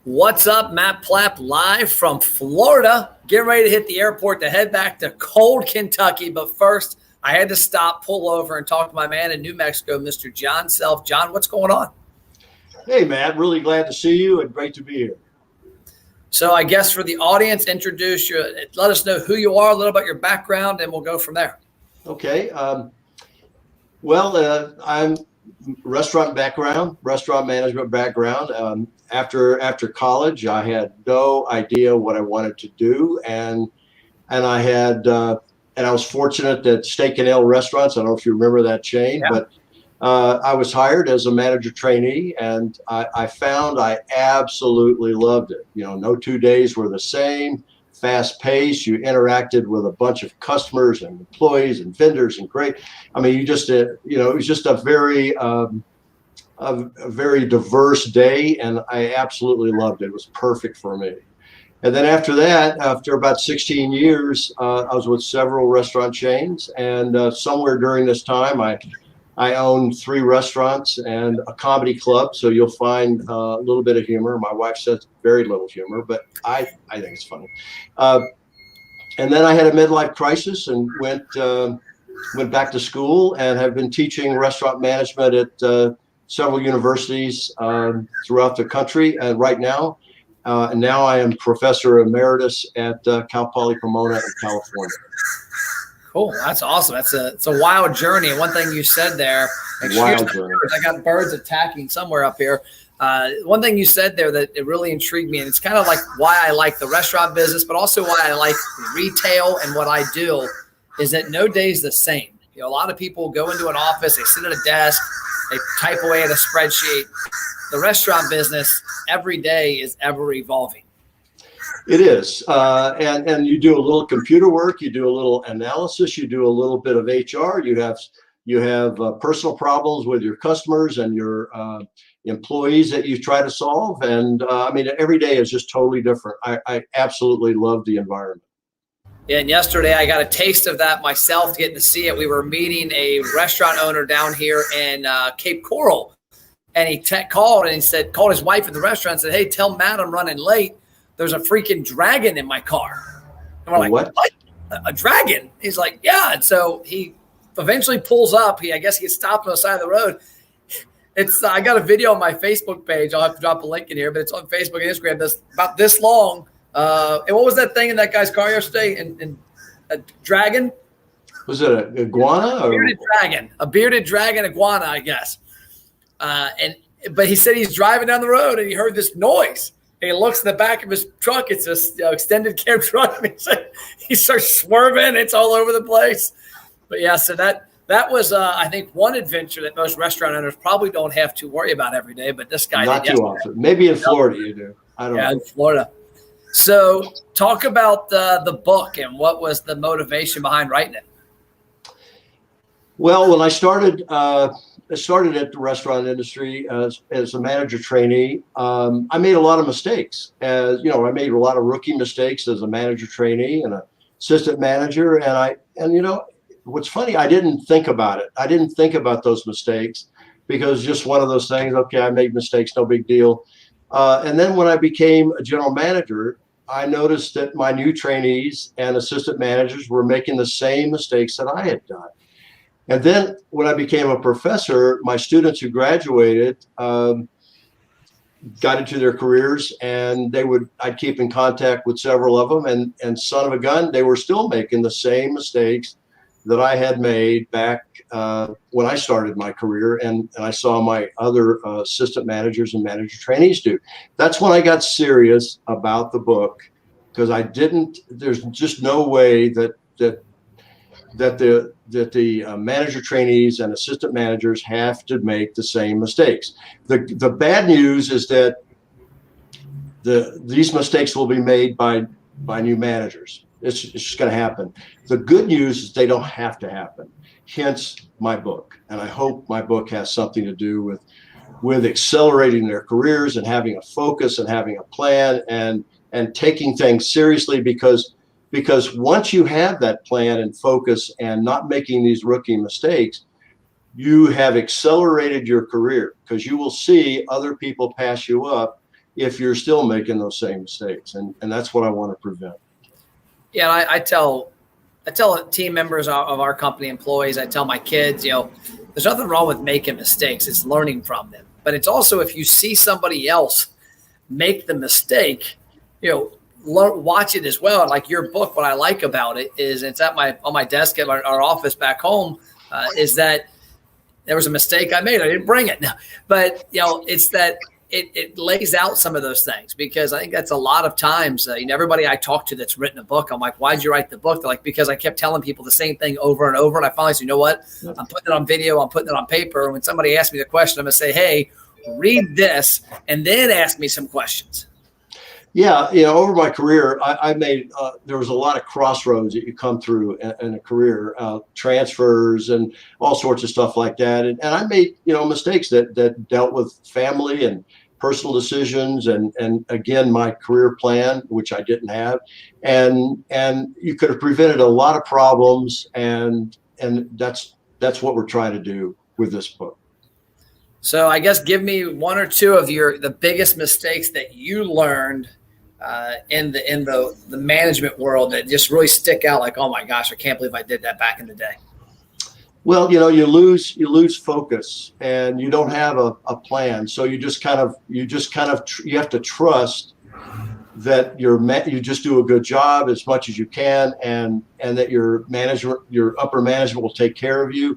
What's up, Matt Plapp, live from Florida. Getting ready to hit the airport to head back to cold Kentucky. But first, I had to stop, pull over, and talk to my man in New Mexico, Mr. John Self. John, what's going on? Hey, Matt, really glad to see you and great to be here. So I guess for the audience, introduce you, let us know who you are, a little about your background, and we'll go from there. Okay. I'm restaurant management background. After college, I had no idea what I wanted to do, and I was fortunate that Steak and Ale Restaurants. I don't know if you remember that chain, Yeah. but I was hired as a manager trainee, and I found I absolutely loved it. You know, no 2 days were the same. Fast pace. You interacted with a bunch of customers and employees and vendors, and great. I mean, it was just a very diverse day, and I absolutely loved it. It was perfect for me. And then after that, after about 16 years, I was with several restaurant chains, and somewhere during this time, I owned 3 restaurants and a comedy club. So you'll find a little bit of humor. My wife says very little humor, but I think it's funny. And then I had a midlife crisis and went back to school and have been teaching restaurant management at several universities throughout the country. And right now, I am professor emeritus at Cal Poly Pomona in California. Cool. That's awesome. It's a wild journey. And one thing you said there, Wild journey. I got birds attacking somewhere up here. One thing you said there that it really intrigued me, and it's kind of like why I like the restaurant business, but also why I like retail and what I do, is that no day's the same. You know, a lot of people go into an office, they sit at a desk, they type away at a spreadsheet. The restaurant business every day is ever evolving. It is, and you do a little computer work, you do a little analysis, you do a little bit of HR. You have personal problems with your customers and your employees that you try to solve, and I mean, every day is just totally different. I absolutely love the environment. Yeah, and yesterday I got a taste of that myself, getting to see it. We were meeting a restaurant owner down here in Cape Coral, and he called his wife at the restaurant and said, "Hey, tell Matt I'm running late. There's a freaking dragon in my car." And we're like, what? A dragon? He's like, yeah. And so he eventually pulls up. I guess he gets stopped on the side of the road. I got a video on my Facebook page. I'll have to drop a link in here, but it's on Facebook and Instagram. That's about this long. And what was that thing in that guy's car yesterday? And a dragon? Was it an iguana? A bearded dragon iguana, I guess. But he said he's driving down the road and he heard this noise. And he looks in the back of his truck. It's a extended cab truck. And he starts swerving. It's all over the place. But yeah, so that was, I think, one adventure that most restaurant owners probably don't have to worry about every day. But this guy not did too often. Maybe in Florida you do. I don't know. In Florida. So talk about the book and what was the motivation behind writing it. Well, when I started at the restaurant industry as a manager trainee. I made a lot of mistakes. I made a lot of rookie mistakes as a manager trainee and an assistant manager. And what's funny, I didn't think about it. I didn't think about those mistakes because just one of those things. Okay, I made mistakes, no big deal. And then when I became a general manager, I noticed that my new trainees and assistant managers were making the same mistakes that I had done. And then when I became a professor, my students who graduated got into their careers, and I'd keep in contact with several of them, and son of a gun, they were still making the same mistakes that I had made back when I started my career, and I saw my other assistant managers and manager trainees do. That's when I got serious about the book, because there's just no way that the manager trainees and assistant managers have to make the same mistakes. The bad news is that these mistakes will be made by new managers. It's just going to happen. The good news is they don't have to happen. Hence my book, and I hope my book has something to do with accelerating their careers and having a focus and having a plan and taking things seriously, because once you have that plan and focus and not making these rookie mistakes, you have accelerated your career, because you will see other people pass you up if you're still making those same mistakes. And that's what I want to prevent. Yeah, I tell team members of our company, employees, I tell my kids, there's nothing wrong with making mistakes. It's learning from them. But it's also, if you see somebody else make the mistake, watch it as well. Like your book, what I like about it is it's on my desk at our office back home, is that there was a mistake I made. I didn't bring it. But, it's that it lays out some of those things, because I think that's a lot of times, everybody I talk to that's written a book, I'm like, why'd you write the book? They're like, because I kept telling people the same thing over and over. And I finally said, you know what? I'm putting it on video. I'm putting it on paper. And when somebody asks me the question, I'm going to say, hey, read this and then ask me some questions. Yeah, over my career, I made there was a lot of crossroads that you come through in a career, transfers and all sorts of stuff like that. And I made mistakes that dealt with family and personal decisions, and again my career plan, which I didn't have, and you could have prevented a lot of problems, and that's what we're trying to do with this book. So I guess give me one or two of the biggest mistakes that you learned in the management world that just really stick out, like, oh my gosh, I can't believe I did that back in the day. Well, you lose focus, and you don't have a plan. So you have to trust that you just do a good job as much as you can, and that your upper management will take care of you.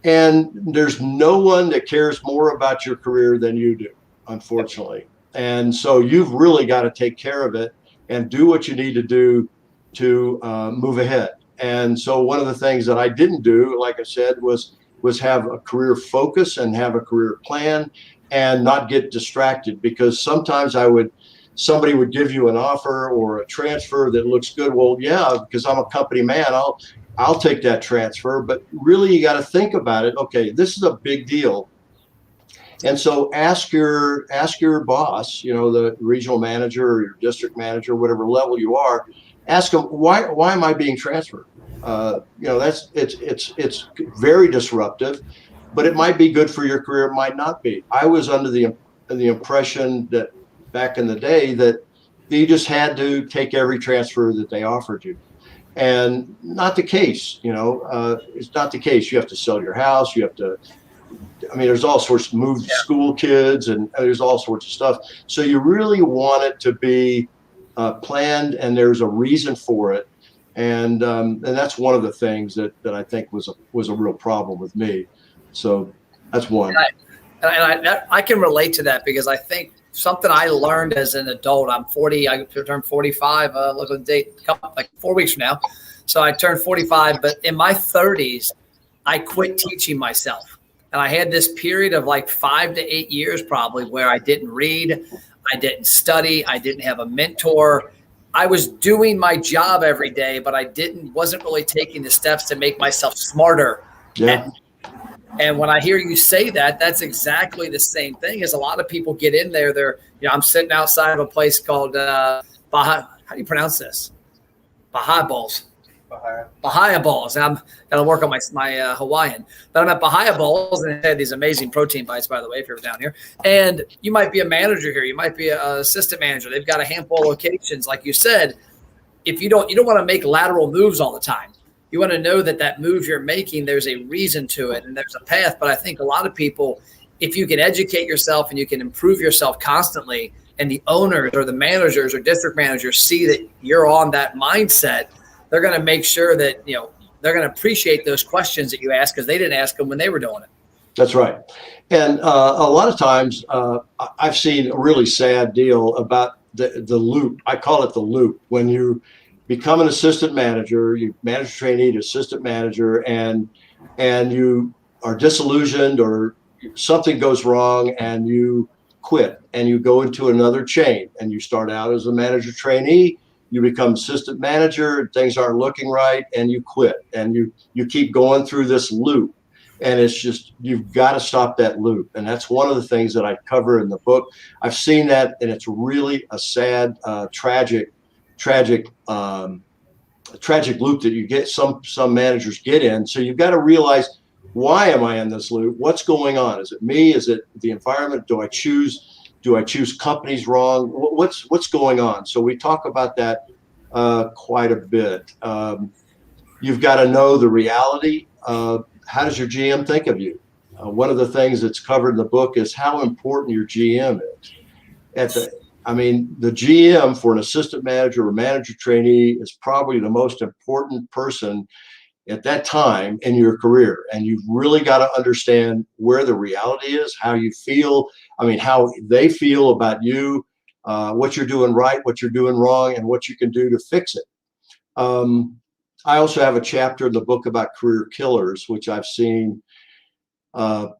And there's no one that cares more about your career than you do, unfortunately. And so you've really got to take care of it and do what you need to do to move ahead. And so one of the things that I didn't do, like I said, was have a career focus and have a career plan and not get distracted, because sometimes somebody would give you an offer or a transfer that looks good. Well, yeah, because I'm a company man, I'll take that transfer. But really, you got to think about it. Okay, this is a big deal. And so ask your boss, the regional manager or your district manager, whatever level you are, ask them, why am I being transferred? It's very disruptive, but it might be good for your career. It might not be. I was under the impression that back in the day that you just had to take every transfer that they offered you. And not the case, it's not the case. You have to sell your house. There's all sorts of move school kids, and there's all sorts of stuff. So you really want it to be planned, and there's a reason for it. And that's one of the things that I think was a real problem with me. So that's one. I can relate to that, because I think something I learned as an adult. I'm 40. I turned 45. Look at the date, like 4 weeks from now. So I turned 45. But in my 30s, I quit teaching myself, and I had this period of like 5 to 8 years probably where I didn't read, I didn't study, I didn't have a mentor. I was doing my job every day, but I wasn't really taking the steps to make myself smarter. Yeah. And when I hear you say that, that's exactly the same thing. As a lot of people get in there, I'm sitting outside of a place called Baja. How do you pronounce this? Baja Balls. Bahia Balls. And I'm going to work on my Hawaiian. But I'm at Bahia Balls, and they had these amazing protein bites, by the way, if you're down here. And you might be a manager here. You might be an assistant manager. They've got a handful of locations. Like you said, if you don't want to make lateral moves all the time. You want to know that move you're making, there's a reason to it and there's a path. But I think a lot of people, if you can educate yourself and you can improve yourself constantly, and the owners or the managers or district managers see that you're on that mindset, they're going to make sure that, they're going to appreciate those questions that you ask, because they didn't ask them when they were doing it. That's right. And a lot of times I've seen a really sad deal about the loop. I call it the loop. When you become an assistant manager, you manage trainee to assistant manager, and you are disillusioned or something goes wrong and you quit and you go into another chain, and you start out as a manager trainee, you become assistant manager, things aren't looking right, and you quit, and you keep going through this loop. And it's just, you've got to stop that loop. And that's one of the things that I cover in the book. I've seen that, and it's really a sad, tragic loop that you get some managers get in. So you've got to realize, why am I in this loop? What's going on? Is it me? Is it the environment? Do I choose Do I choose companies wrong? What's going on? So we talk about that quite a bit. You've got to know the reality. How does your GM think of you? One of the things that's covered in the book is how important your GM is. The GM for an assistant manager or manager trainee is probably the most important person at that time in your career. And you've really got to understand where the reality is, how you feel, how they feel about you, what you're doing right, what you're doing wrong, and what you can do to fix it. I also have a chapter in the book about career killers, which I've seen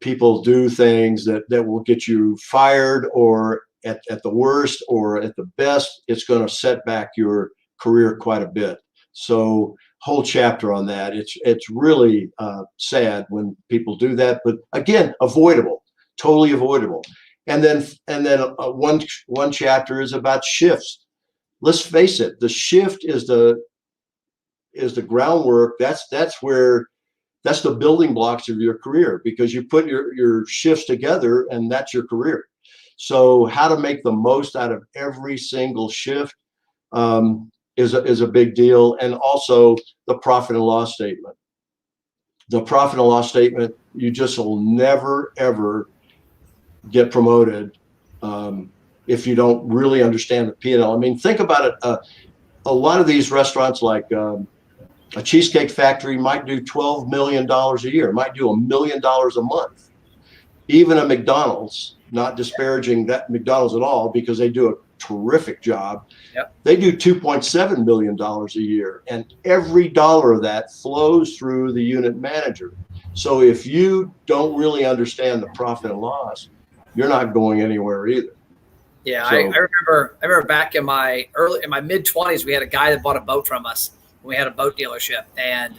people do things that will get you fired, or at the worst, or at the best, it's going to set back your career quite a bit. So whole chapter on that. It's really sad when people do that, but again, avoidable, totally avoidable. And then one chapter is about shifts. Let's face it, the shift is the groundwork. That's the building blocks of your career, because you put your shifts together and that's your career. So how to make the most out of every single shift is a big deal. And also the profit and loss statement. The profit and loss statement, you just will never, ever get promoted if you don't really understand the P&L. Think about it. A lot of these restaurants, like a Cheesecake Factory, might do $12 million a year, might do $1 million a month. Even a McDonald's, not disparaging that McDonald's at all, because they do a terrific job. Yep. They do $2.7 million a year, and every dollar of that flows through the unit manager. So if you don't really understand the profit and loss, you're not going anywhere either. Yeah, so, I remember back in my mid-20s, we had a guy that bought a boat from us. We had a boat dealership, and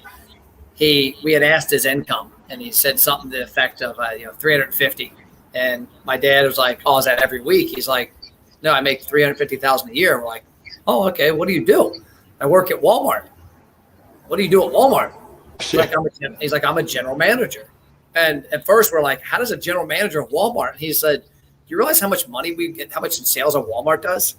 we had asked his income, and he said something to the effect of 350. And my dad was like, "Oh, is that every week?" He's like, "No, I make $350,000 a year." We're like, "Oh, okay. What do you do?" "I work at Walmart." "What do you do at Walmart?" He's like, "I'm a general manager." And at first we're like, "How does a general manager of Walmart?" And he said, "Do you realize how much money we get, how much in sales a Walmart does?"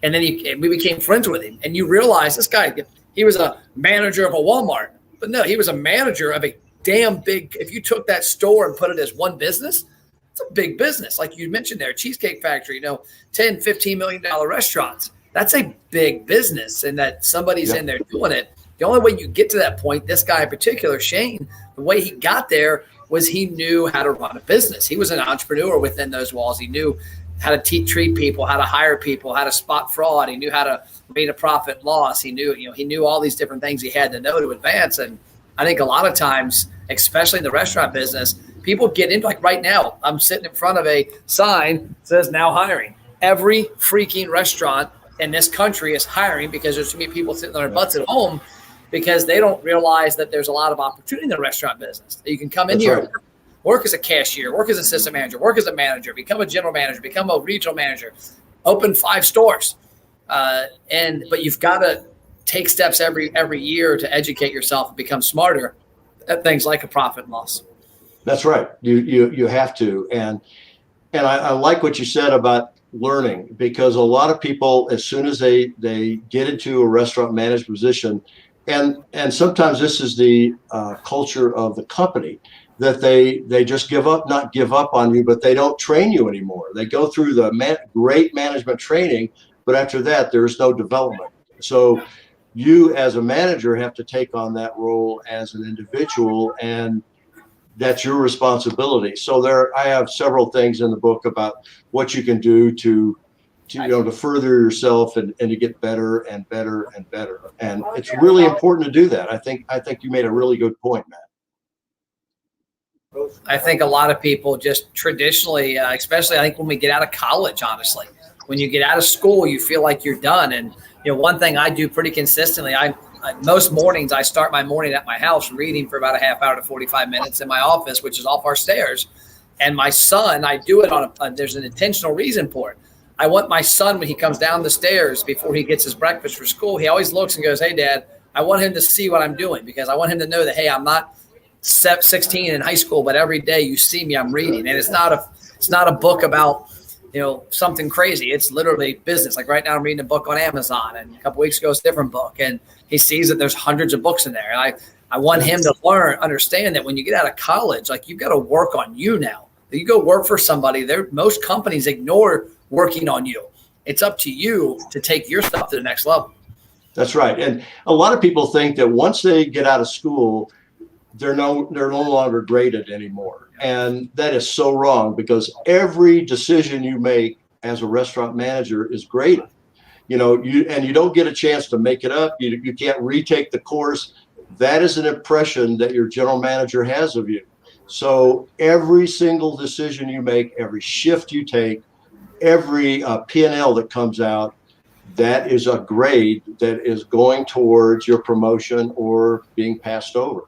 And then we became friends with him. And you realize this guy, he was a manager of a Walmart, but no, he was a manager of a damn big, if you took that store and put it as one business, it's a big business. Like you mentioned there, Cheesecake Factory, $10, $15 million restaurants. That's a big business, and that somebody's in there doing it. The only way you get to that point, this guy in particular, Shane, the way he got there was he knew how to run a business. He was an entrepreneur within those walls. He knew how to treat people, how to hire people, how to spot fraud. He knew how to read a profit and loss. He knew all these different things he had to know to advance. And I think a lot of times, especially in the restaurant business, people get into, like right now, I'm sitting in front of a sign that says now hiring. Every freaking restaurant in this country is hiring because there's too many people sitting on their butts at home because they don't realize that there's a lot of opportunity in the restaurant business. You can come in here, work as a cashier, work as an assistant manager, work as a manager, become a general manager, become a regional manager, open 5 stores. But you've got to take steps every year to educate yourself and become smarter at things like a profit and loss. That's right. You have to. And I like what you said about learning, because a lot of people, as soon as they get into a restaurant management position, and sometimes this is the culture of the company, that they just not give up on you, but they don't train you anymore. They go through the great management training, but after that, there's no development. So you as a manager have to take on that role as an individual, and that's your responsibility. So I have several things in the book about what you can do to further yourself and to get better and better and better. And it's really important to do that. I think you made a really good point, Matt. I think a lot of people just traditionally, especially I think when we get out of college, honestly, when you get out of school, you feel like you're done. And one thing I do pretty consistently, most mornings I start my morning at my house reading for about a half hour to 45 minutes in my office, which is off our stairs. And my son, I do it there's an intentional reason for it. I want my son, when he comes down the stairs before he gets his breakfast for school, he always looks and goes, "Hey, Dad," I want him to see what I'm doing, because I want him to know that, hey, I'm not 16 in high school, but every day you see me, I'm reading. And it's not a book about, something crazy. It's literally business. Like right now I'm reading a book on Amazon, and a couple weeks ago it's a different book, and he sees that there's hundreds of books in there. And I want him to understand that when you get out of college, like you've got to work on you now. You go work for somebody. Most companies ignore working on you. It's up to you to take your stuff to the next level. That's right. And a lot of people think that once they get out of school, they're no longer graded anymore. And that is so wrong, because every decision you make as a restaurant manager is graded. You don't get a chance to make it up. You can't retake the course. That is an impression that your general manager has of you. So every single decision you make, every shift you take, every P&L that comes out, that is a grade that is going towards your promotion or being passed over.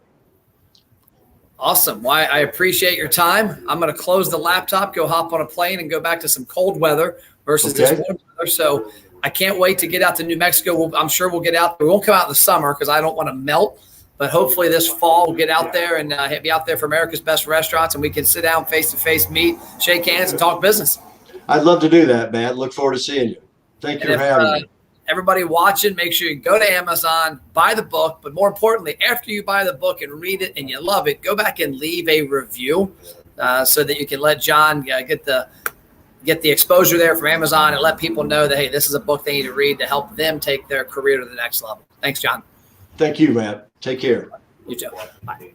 Awesome. Well, I appreciate your time. I'm going to close the laptop, go hop on a plane, and go back to some cold weather versus this warm weather. So I can't wait to get out to New Mexico. I'm sure we'll get out. We won't come out in the summer because I don't want to melt. But hopefully this fall we'll get out there and be out there for America's Best Restaurants, and we can sit down face-to-face, meet, shake hands, and talk business. I'd love to do that, Matt. Look forward to seeing you. Thank you for having me. Everybody watching, make sure you go to Amazon, buy the book. But more importantly, after you buy the book and read it and you love it, go back and leave a review so that you can let John get the exposure there from Amazon and let people know that, hey, this is a book they need to read to help them take their career to the next level. Thanks, John. Thank you, Matt. Take care. You too. Bye.